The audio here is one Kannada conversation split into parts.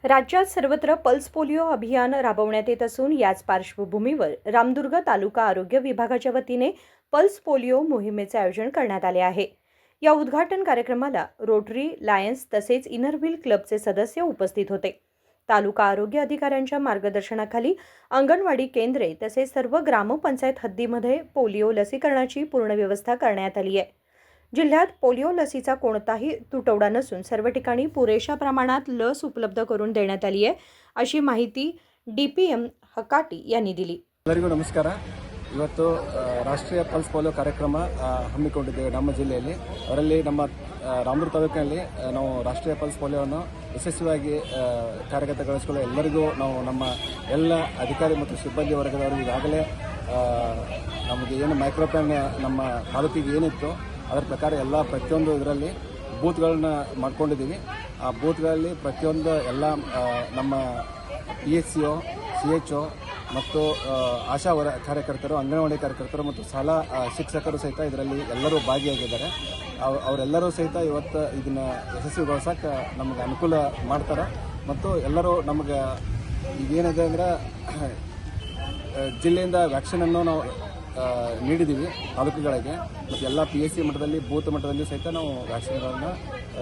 राज्यात सर्वत्र पल्स पोलिओ अभियान राबवण्यात येत असून याच पार्श्वभूमीवर रामदुर्ग तालुका आरोग्य विभागाच्या वतीने पल्स पोलिओ मोहिमेचे आयोजन करण्यात आले आहे। या उद्घाटन कार्यक्रमाला रोटरी, लायन्स तसेच इनर व्हील क्लबचे सदस्य उपस्थित होते। तालुका आरोग्य अधिकाऱ्यांच्या मार्गदर्शनाखाली अंगणवाडी केंद्रे तसेच सर्व ग्रामपंचायत हद्दीमध्ये पोलिओ लसीकरणाची पूर्ण व्यवस्था करण्यात आली आहे। जिल्ह्यात पोलिओ लसीचा कोणताही तुटवडा नसून सर्व ठिकाणी पुरेशा प्रमाणात लस उपलब्ध करून देण्यात आली आहे, अशी माहिती DPM हकाटी यांनी दिली। ಎಲ್ಲರಿಗೂ ನಮಸ್ಕಾರ। ಇವತ್ತು ರಾಷ್ಟ್ರೀಯ ಪಲ್ಸ್ ಪೋಲಿಯೋ ಕಾರ್ಯಕ್ರಮ ಹಮ್ಮಿಕೊಂಡಿದ್ದೇವೆ ನಮ್ಮ ಜಿಲ್ಲೆಯಲ್ಲಿ। ಅದರಲ್ಲಿ ನಮ್ಮ ರಾಮದುರ್ಗ ತಾಲೂಕಿನಲ್ಲಿ ನಾವು ರಾಷ್ಟ್ರೀಯ ಪಲ್ಸ್ ಪೋಲಿಯೋವನ್ನು ಯಶಸ್ವಿಯಾಗಿ ಕಾರ್ಯಗತಗೊಳಿಸಲು ಎಲ್ಲರಿಗೂ ನಾವು ನಮ್ಮ ಎಲ್ಲ ಅಧಿಕಾರಿ ಮತ್ತು ಸಿಬ್ಬಂದಿ ವರ್ಗದವರಿಗೆ ಈಗಾಗಲೇ ನಮಗೆ ಏನು ಮೈಕ್ರೋಪ್ಲಾನ್ ನಮ್ಮ ತಾಲೂಕಿಗೆ ಏನಿತ್ತು ಅದರ ಪ್ರಕಾರ ಎಲ್ಲ ಪ್ರತಿಯೊಂದು ಇದರಲ್ಲಿ ಬೂತ್ಗಳನ್ನ ಮಾಡ್ಕೊಂಡಿದ್ದೀವಿ। ಆ ಬೂತ್ಗಳಲ್ಲಿ ಪ್ರತಿಯೊಂದು ಎಲ್ಲ ನಮ್ಮ PHCO, CHO ಮತ್ತು ಆಶಾ ಕಾರ್ಯಕರ್ತರು, ಅಂಗನವಾಡಿ ಕಾರ್ಯಕರ್ತರು ಮತ್ತು ಶಾಲಾ ಶಿಕ್ಷಕರು ಸಹಿತ ಇದರಲ್ಲಿ ಎಲ್ಲರೂ ಭಾಗಿಯಾಗಿದ್ದಾರೆ। ಅವರೆಲ್ಲರೂ ಸಹಿತ ಇವತ್ತು ಇದನ್ನು ಯಶಸ್ವಿಗೊಳಿಸೋಕೆ ನಮಗೆ ಅನುಕೂಲ ಮಾಡ್ತಾರೆ। ಮತ್ತು ಎಲ್ಲರೂ ನಮಗೆ ಈಗೇನಿದೆ ಅಂದರೆ ಜಿಲ್ಲೆಯಿಂದ ವ್ಯಾಕ್ಸಿನನ್ನು ನಾವು ನೀಡಿದ್ದೀವಿ ತಾಲೂಕುಗಳಿಗೆ ಮತ್ತು ಎಲ್ಲ PHC ಮಟ್ಟದಲ್ಲಿ ಬೂತ್ ಮಟ್ಟದಲ್ಲಿ ಸಹಿತ ನಾವು ವ್ಯಾಕ್ಸಿನ್ಗಳನ್ನು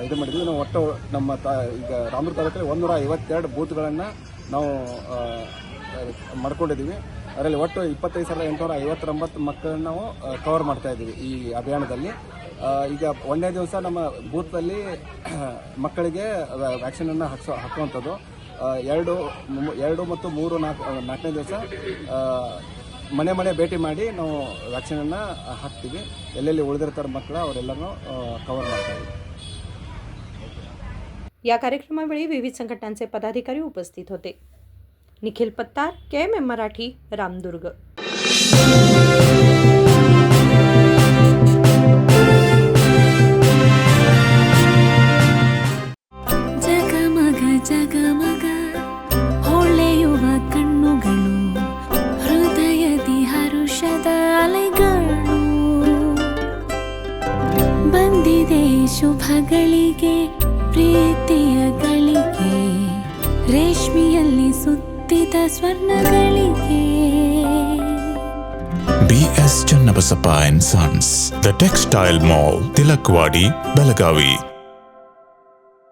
ಇದು ಮಾಡಿದ್ದೀವಿ। ನಾವು ಒಟ್ಟು ನಮ್ಮ ಈಗ ರಾಮದುರ್ಗ ತಾಲೂಕಲ್ಲಿ 152 ಬೂತ್ಗಳನ್ನು ನಾವು ಮಾಡ್ಕೊಂಡಿದ್ದೀವಿ। ಅದರಲ್ಲಿ ಒಟ್ಟು 25,859 ಮಕ್ಕಳನ್ನು ನಾವು ಕವರ್ ಮಾಡ್ತಾ ಇದ್ದೀವಿ ಈ ಅಭಿಯಾನದಲ್ಲಿ। ಈಗ ಒಂದನೇ ದಿವಸ ನಮ್ಮ ಬೂತ್ನಲ್ಲಿ ಮಕ್ಕಳಿಗೆ ವ್ಯಾಕ್ಸಿನನ್ನು ಹಾಕುವಂಥದ್ದು, 2 ಮತ್ತು 3, 4ನೇ ದಿವಸ ಮನೆ ಮನೆ ಭೇಟಿ ಮಾಡಿ ನಾವು ವ್ಯಾಕ್ಸಿನನ್ನು ಹಾಕ್ತೀವಿ। ಎಲ್ಲೆಲ್ಲಿ ಉಳಿದಿರ್ತಾರೆ ಮಕ್ಕಳು ಅವರೆಲ್ಲರೂ कव्हर ಮಾಡ್ತಾ ಇದ್ದೀವಿ। या कार्यक्रमावेळी विविध संघटनांचे पदाधिकारी उपस्थित होते। निखिल पत्तार, KMM मराठी, रामदुर्ग। ಜಗಮಗ ಜಗಮಗ ಹೊಳೆಯುವ ಕಣ್ಣುಗಳು, ಹೃದಯದಿ ಹರುಷದ ಅಲೆಗಳು, ಬಂದಿದೆ ಶುಭಗಳಿಗೆ ಪ್ರೀತಿಯ ಗಳಿಗೆ, ರೇಷ್ಮೆಯಲ್ಲಿ ಸುತ್ತಿದ ಸ್ವರ್ಣಗಳಿಗೆ। BS Channabasappa and Sons, The Textile Mall, Tilakwadi, Belagavi.